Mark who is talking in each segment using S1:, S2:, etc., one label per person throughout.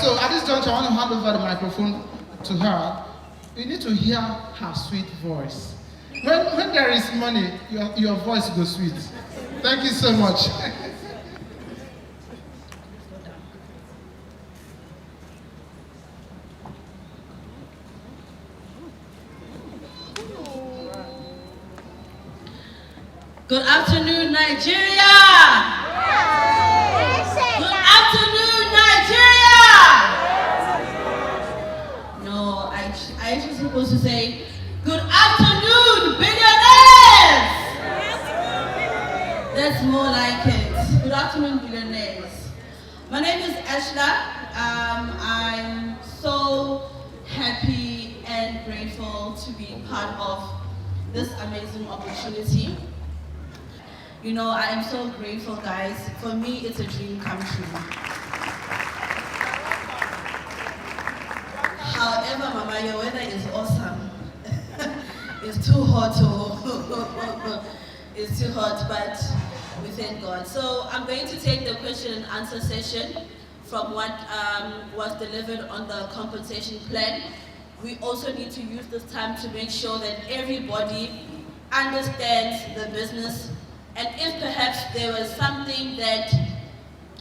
S1: so at this juncture, I want to hand over the microphone to her. You need to hear her sweet voice. When there is money, your voice goes sweet. Thank you so much.
S2: Good afternoon, Nigeria! Good afternoon, Nigeria! No, I actually supposed to say, good afternoon, billionaires! That's more like it. Good afternoon, billionaires. My name is Ashla. I'm so happy and grateful to be part of this amazing opportunity. You know, I am so grateful, guys. For me, it's a dream come true. However, Mama, your weather is awesome. It's too hot, it's too hot, but we thank God. So I'm going to take the question and answer session from what was delivered on the compensation plan. We also need to use this time to make sure that everybody understands the business. And if perhaps there was something that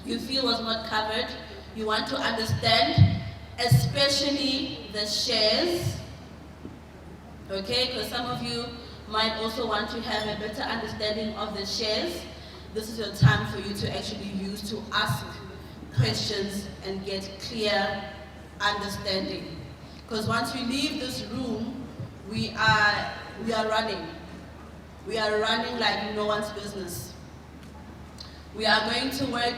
S2: you feel was not covered, you want to understand, especially the shares, okay? Because some of you might also want to have a better understanding of the shares. This is your time for you to actually use to ask questions and get clear understanding. Because once we leave this room, we are running. We are running like no one's business. We are going to work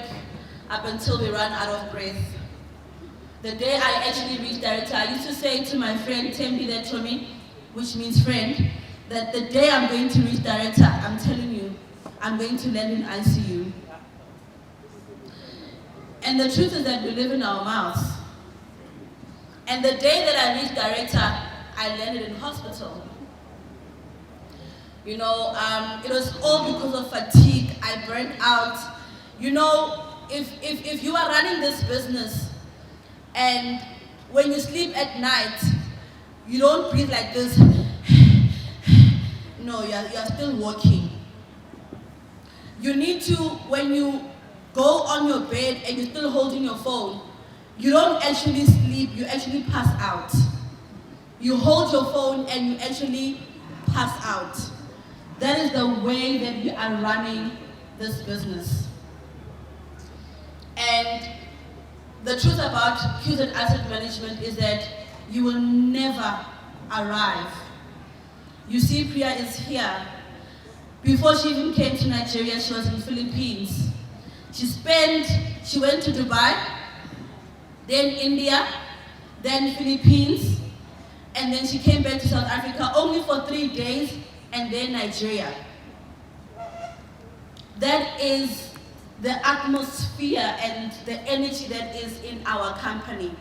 S2: up until we run out of breath. The day I actually reached director, I used to say to my friend Tembi that to me, which means friend, that the day I'm going to reach director, I'm telling you, I'm going to land in ICU. And the truth is that we live in our mouths. And the day that I reached director, I landed in hospital. You know, it was all because of fatigue. I burned out. You know, if you are running this business and when you sleep at night, you don't breathe like this. No, you're still working. You need to, when you go on your bed and you're still holding your phone, you don't actually sleep, you actually pass out. You hold your phone and you actually pass out. That is the way that we are running this business. And the truth about QZ Asset Management is that you will never arrive. You see, Priya is here. Before she even came to Nigeria, she was in the Philippines. She went to Dubai, then India, then Philippines, and then she came back to South Africa only for 3 days, and then Nigeria. That is the atmosphere and the energy that is in our company.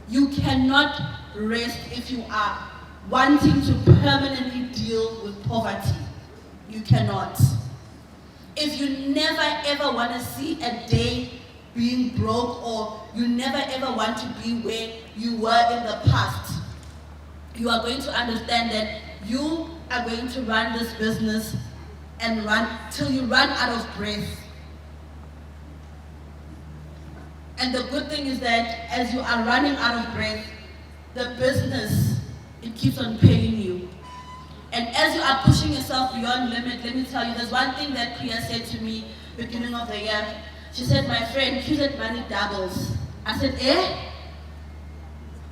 S2: You cannot rest if you are wanting to permanently deal with poverty. You cannot. If you never ever want to see a day being broke, or you never ever want to be where you were in the past, you are going to understand that you are going to run this business and run till you run out of breath. And the good thing is that as you are running out of breath, the business, it keeps on paying you. And as you are pushing yourself beyond limit, let me tell you, there's one thing that Priya said to me beginning of the year. She said, my friend, QZ money doubles. I said, eh?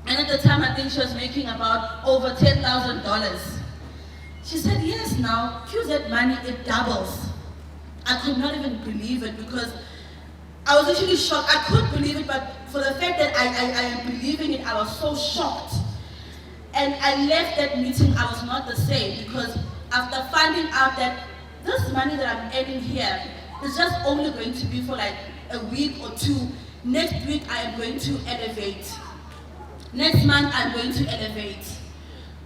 S2: And at the time, I think she was making about over $10,000. She said, yes, now, QZ money, it doubles. I could not even believe it because I was actually shocked. I couldn't believe it, but for the fact that I am believing it, I was so shocked. And I left that meeting, I was not the same, because after finding out that this money that I'm earning here is just only going to be for like a week or two. Next week, I am going to elevate. Next month, I'm going to elevate.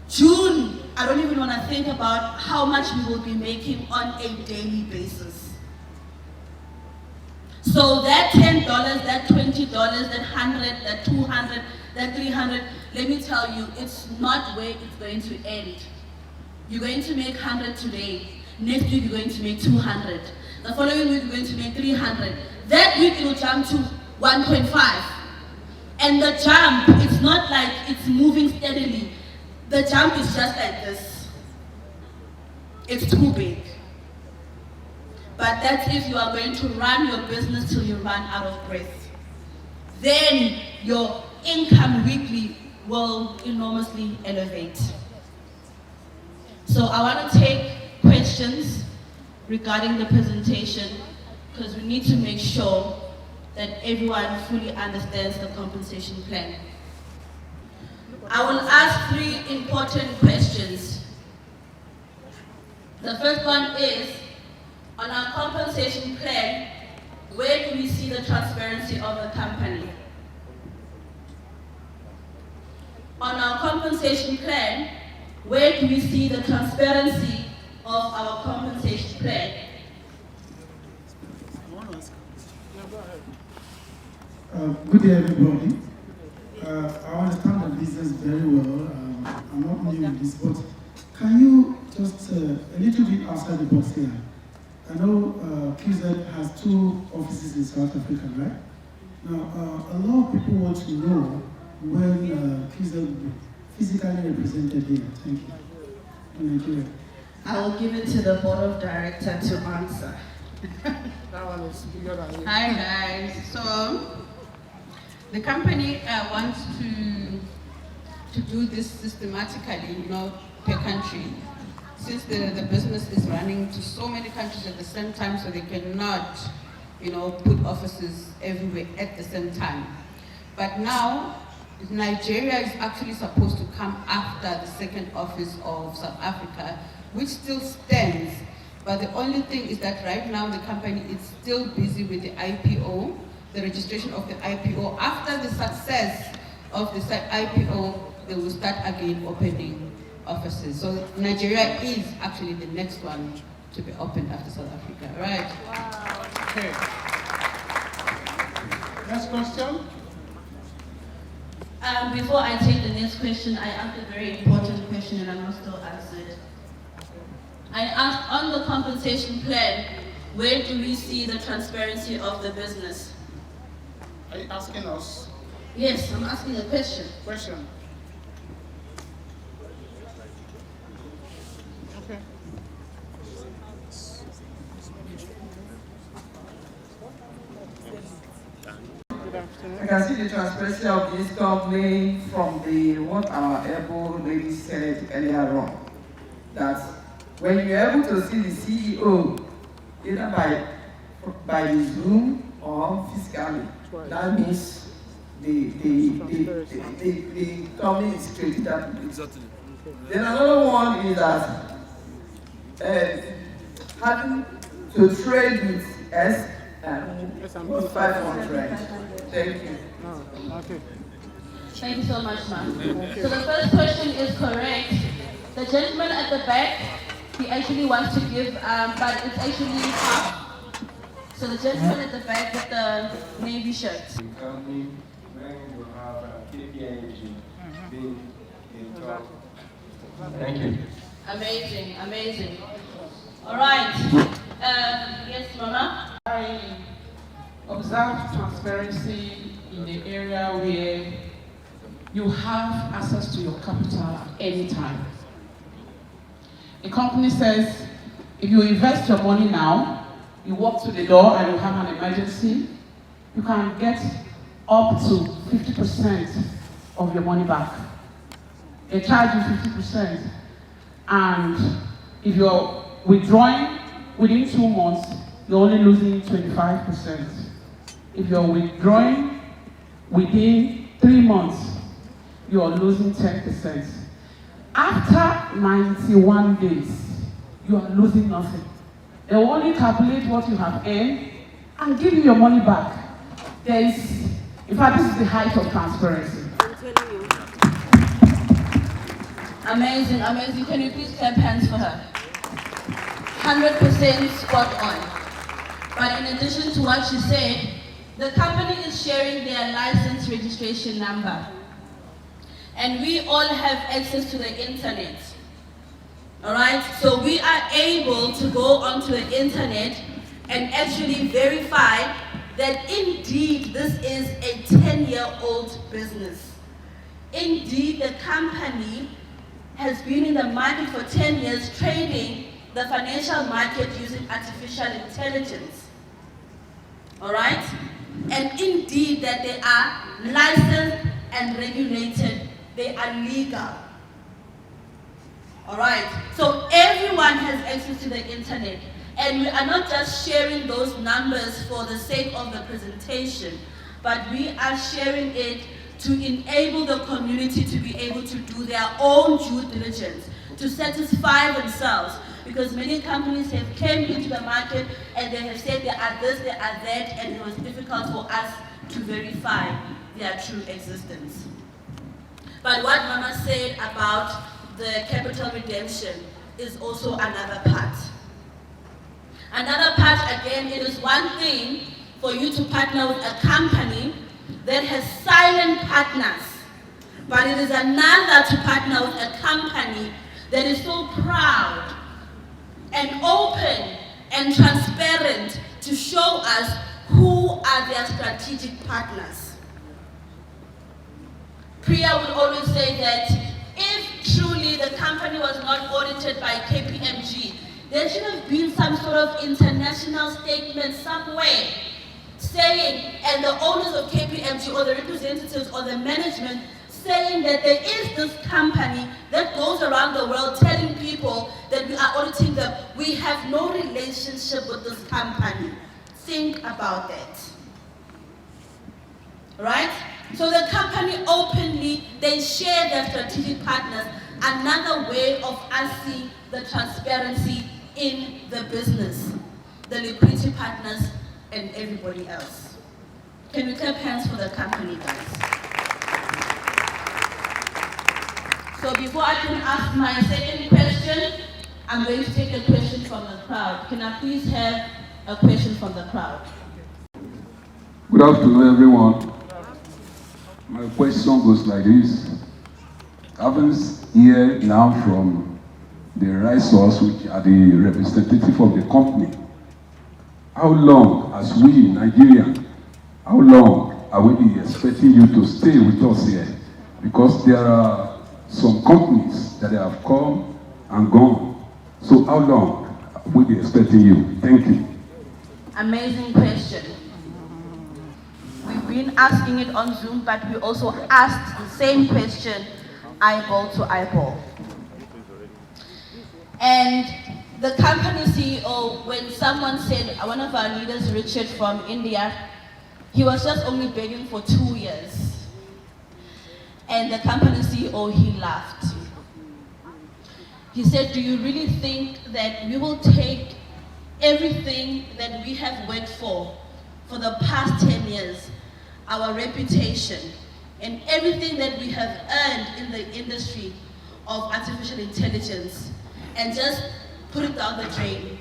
S2: June, I don't even want to think about how much we will be making on a daily basis. So that $10, that $20, that 100, that 200, that 300, let me tell you, it's not where it's going to end. You're going to make 100 today. Next week, you're going to make 200. The following week, you're going to make 300. That week, it will jump to 1.5. And the jump, it's not like it's moving steadily. The jump is just like this. It's too big. But that's if you are going to run your business till you run out of breath. Then your income weekly will enormously elevate. So I want to take questions regarding the presentation because we need to make sure that everyone fully understands the compensation plan. I will ask 3 important questions. The first one is, on our compensation plan, where do we see the transparency of the company? On our compensation plan, where do we see the transparency of our compensation plan?
S3: Good day, everybody. I understand the business very well. I'm not new in this, but can you just a little bit outside the box here? I know QZ has 2 offices in South Africa, right? Now, a lot of people want to know when QZ will be physically represented here. Thank you. In Nigeria.
S2: I will give it to the board of directors to answer.
S1: That one is bigger than you.
S4: Hi guys. So the company wants to do this systematically, per country. Since the business is running to so many countries at the same time, so they cannot, put offices everywhere at the same time. But now, Nigeria is actually supposed to come after the second office of South Africa, which still stands. But the only thing is that right now the company is still busy with the IPO, the registration of the IPO. After the success of the IPO, they will start again opening offices. So Nigeria is actually the next one to be opened after South Africa, right?
S1: Wow. Okay. Next question.
S2: Before I take the next question, I asked a very important question and I'm not still answered. I asked, on the compensation plan, where do we see the transparency of the business?
S1: Are you asking us?
S2: Yes, I'm asking a question.
S1: Question. Okay. Good afternoon.
S5: I can see the transparency of this company from what our able lady said earlier on. That when you're able to see the CEO, either by the Zoom or physically, that means the company is created that way.
S6: Exactly.
S5: Then another one is that having to trade with S and 500. Thank you.
S1: No. Okay.
S2: Thank you so much, ma'am. So the first question is correct. The gentleman at the back, he actually wants to give, but it's actually half. So the gentleman at the back with the navy shirt.
S7: Company when you have KPMG being in top. Thank you.
S2: Amazing, amazing. All right. Yes, Mama.
S8: I observe transparency in the area where you have access to your capital at any time. A company says, if you invest your money now, you walk to the door and you have an emergency, you can get up to 50% of your money back. They charge you 50%. And if you're withdrawing within 2 months, you're only losing 25%. If you're withdrawing within 3 months, you're losing 10%. After 91 days, you are losing nothing. They will only calculate what you have earned and give you your money back. In fact, this is the height of transparency.
S2: I'm telling you. Amazing, amazing. Can you please clap hands for her? 100% spot on. But in addition to what she said, the company is sharing their license registration number. And we all have access to the internet. All right? So we are able to go onto the internet and actually verify that indeed this is a 10-year-old business. Indeed, the company has been in the market for 10 years trading the financial market using artificial intelligence. All right? And indeed that they are licensed and regulated. They are legal. All right? So everyone has access to the internet. And we are not just sharing those numbers for the sake of the presentation, but we are sharing it to enable the community to be able to do their own due diligence, to satisfy themselves. Because many companies have came into the market and they have said they are this, they are that, and it was difficult for us to verify their true existence. But what Mama said about the capital redemption is also another part. Another part, again, it is one thing for you to partner with a company that has silent partners, but it is another to partner with a company that is so proud and open and transparent to show us who are their strategic partners. Priya would always say that if truly the company was not audited by KPMG, there should have been some sort of international statement somewhere saying, and the owners of KPMG or the representatives or the management saying that there is this company that goes around the world telling people that we are auditing them. We have no relationship with this company. Think about that. Right? So the company openly, they share their strategic partners. Another way of us seeing the transparency in the business, the liquidity partners, and everybody else. Can we clap hands for the company, guys? So before I can ask my second question, I'm going to take a question from the crowd. Can I please have a question from the crowd?
S6: Good afternoon, everyone. My question goes like this. Having here now from the Risers, which are the representative of the company, how long, as we in Nigeria, how long are we expecting you to stay with us here? Because there are some companies that have come and gone. So how long are we expecting you? Thank you.
S2: Amazing question. We've been asking it on Zoom, but we also asked the same question eyeball to eyeball. And the company CEO, when someone said, one of our leaders, Richard from India, he was just only begging for 2 years. And the company CEO, he laughed. He said, do you really think that we will take everything that we have worked for the past 10 years, our reputation, and everything that we have earned in the industry of artificial intelligence, and just put it down the drain,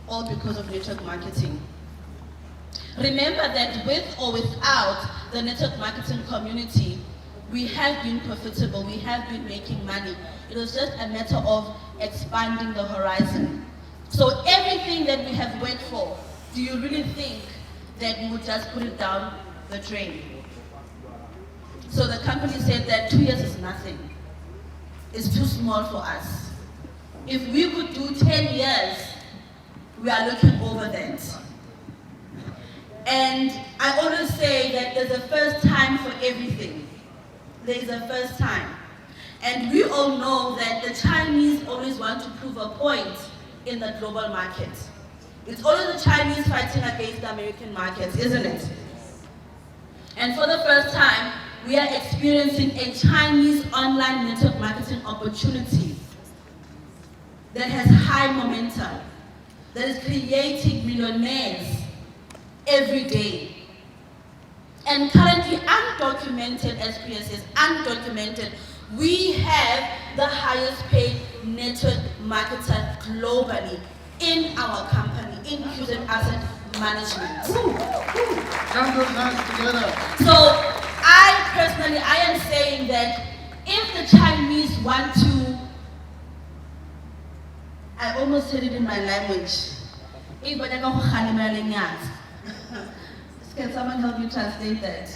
S2: all because of network marketing? Remember that with or without the network marketing community, we have been profitable, we have been making money. It was just a matter of expanding the horizon. So everything that we have worked for, do you really think that we would just put it down the drain? So the company said that 2 years is nothing. It's too small for us. If we could do 10 years, we are looking over that. And I always say that there's a first time for everything. There's a first time. And we all know that the Chinese always want to prove a point in the global market. It's always the Chinese fighting against the American markets, isn't it? And for the first time, we are experiencing a Chinese online network marketing opportunity that has high momentum, that is creating millionaires every day. And currently undocumented, as Priya says, undocumented, we have the highest paid network marketer globally in our company, in Fusion Asset. management.
S1: Jump those hands together.
S2: So I am saying that if the Chinese want to, I almost said it in my language. Can someone help me translate that?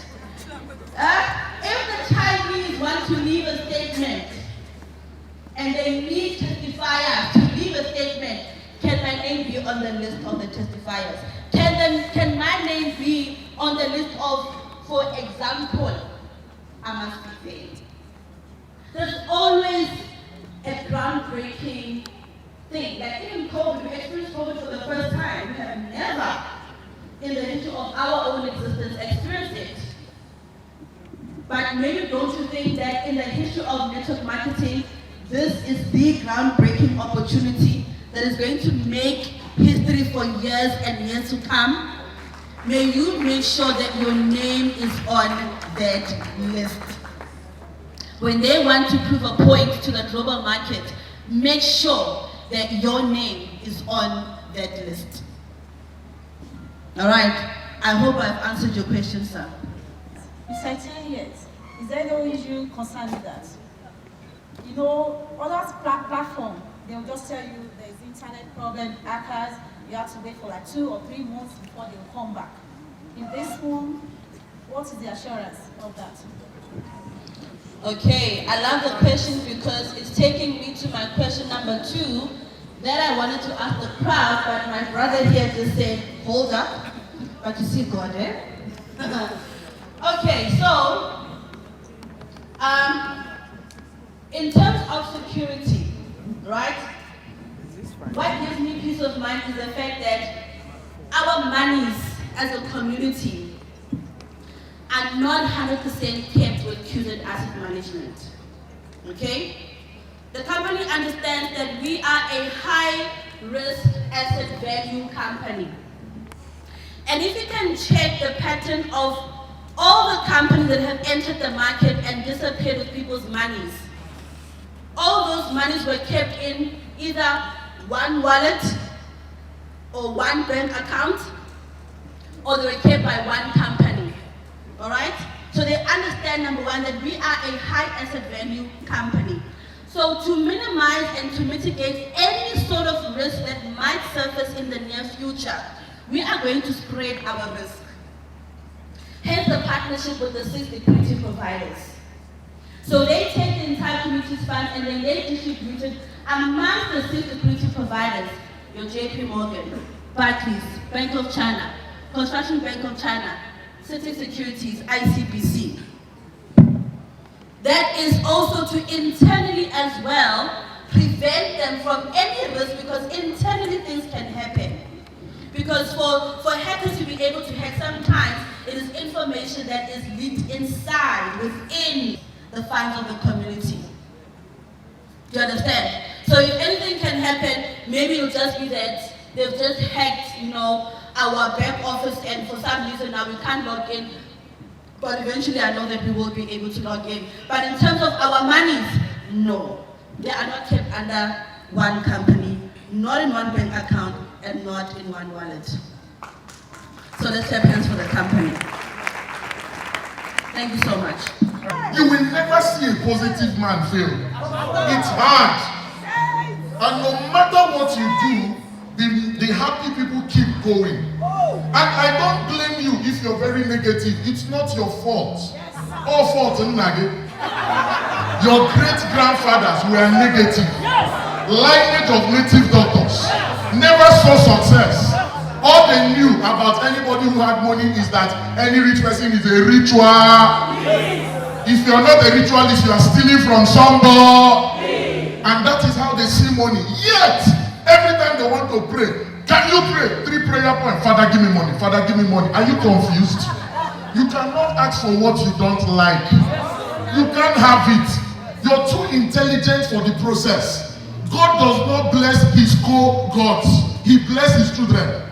S2: If the Chinese want to leave a statement and they need testifiers to leave a statement, can my name be on the list of the testifiers? Can my name be on the list of, for example, I must be fair. There's always a groundbreaking thing. Like even COVID, we experienced COVID for the first time. We have never, in the history of our own existence, experienced it. But maybe don't you think that in the history of network marketing, this is the groundbreaking opportunity that is going to make history for years and years to come? May you make sure that your name is on that list. When they want to prove a point to the global market, make sure that your name is on that list. All right, I hope I've answered your question, sir.
S9: Besides 10 years, is there no issue concerning that? You know, other platform, they'll just tell you there's internet problem, hackers, you have to wait for like 2 or 3 months before they'll come back. In this one, what is the assurance of that?
S2: Okay, I love the question because it's taking me to my question number 2 that I wanted to ask the crowd, but my brother here just said, hold up. But you see God, eh? Okay, so, in terms of security, right? What gives me peace of mind is the fact that our monies as a community are not 100% kept with QZ Asset Management, okay? The company understands that we are a high-risk asset value company. And if you can check the pattern of all the companies that have entered the market and disappeared with people's monies, all those monies were kept in either one wallet or one bank account, or they were kept by one company, all right? So they understand, number one, that we are a high asset value company. So to minimize and to mitigate any sort of risk that might surface in the near future, we are going to spread our risk. Hence the partnership with the 6 liquidity providers. So they take the entire community's funds and then they distribute it among the 6 liquidity providers, your JP Morgan, Barclays, Bank of China, Construction Bank of China, Citi Securities, ICBC. That is also to internally as well prevent them from any risk, because internally things can happen. Because for hackers to be able to hack, sometimes it is information that is leaked inside, within the funds of the community. Do you understand? So if anything can happen, maybe it'll just be that they've just hacked, you know, our back office, and for some reason now we can't log in. But eventually I know that we will be able to log in. But in terms of our monies, no. They are not kept under one company, not in one bank account, and not in one wallet. So let's clap hands for the company. Thank you so much.
S10: You will never see a positive man fail. It's hard. And no matter what you do, the happy people keep going. And I don't blame you if you're very negative. It's not your fault. All fault, Nage. Your great-grandfathers were negative. Lineage of native doctors. Never saw success. All they knew about anybody who had money is that any rich person is a ritual. If you're not a ritualist, you are stealing from somebody. And that is how they see money. Yet, every time they want to pray, can you pray? 3 prayer points. Father, give me money. Father, give me money. Are you confused? You cannot ask for what you don't like. You can't have it. You're too intelligent for the process. God does not bless his co-gods. He blesses his children.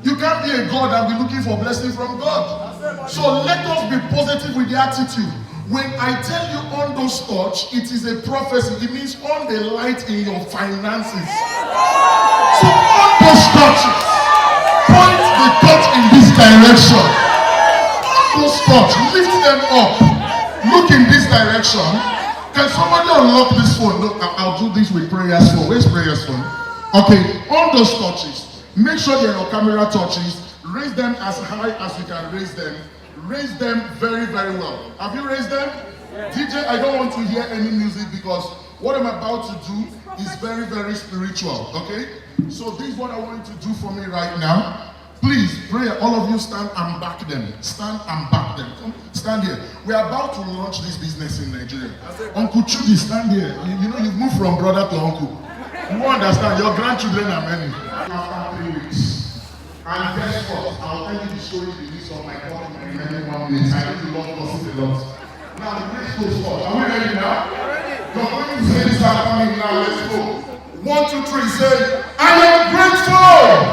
S10: You can't be a God and be looking for blessing from God. So let us be positive with the attitude. When I tell you on those touch, it is a prophecy. It means on the light in your finances. So on those touches, point the direction. Those touch, lift them up. Look in this direction. Can somebody unlock this phone? Look, I'll do this with prayers phone. Where's prayers phone? Okay, on those touches, make sure your camera touches. Raise them as high as you can raise them. Raise them very, very well. Have you raised them? Yes. DJ, I don't want to hear any music because what I'm about to do is very, very spiritual, okay? So this is what I want you to do for me right now. Please, pray, all of you stand and back them. Stand and back them. Come, stand here. We are about to launch this business in Nigeria. Uncle Chudi, stand here. You know, you've moved from brother to uncle. You understand, your grandchildren are many. After 3 weeks. And guess what? I'll tell you the story, the list of my God in many 1 minute. I need to love gossip a lot. Now, the next goes first. Are we ready now? You're going to say this are coming now. Let's go. 1, 2, 3. Say, I am grateful.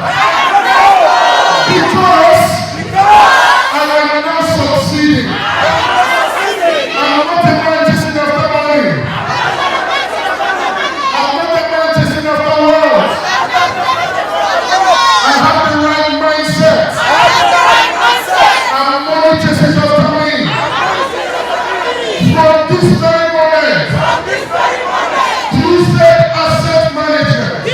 S10: Because I am now succeeding. I'm not a man chasing after money. I'm not a man chasing after wealth. I have the right mindset. I'm not chasing after me. From this very moment, you said asset management.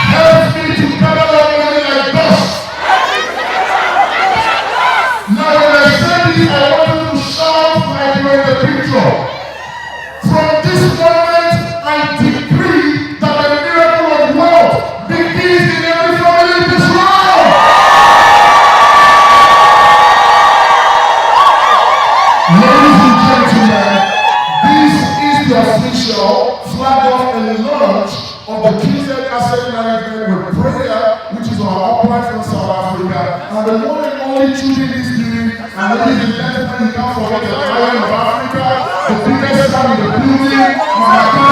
S10: Help me to gather up money like dust. Now when I say this, I want you to shout like you're in the picture. From this moment, I decree that the miracle of wealth begins in every family in this world. Ladies and gentlemen, this is the official flag off and launch of the KZ Asset Management with prayer, which is our upline from South Africa, and the one and only choosing this doing, and ladies and gentlemen, you can't forget the Lion of Africa, the biggest man in the building, Mama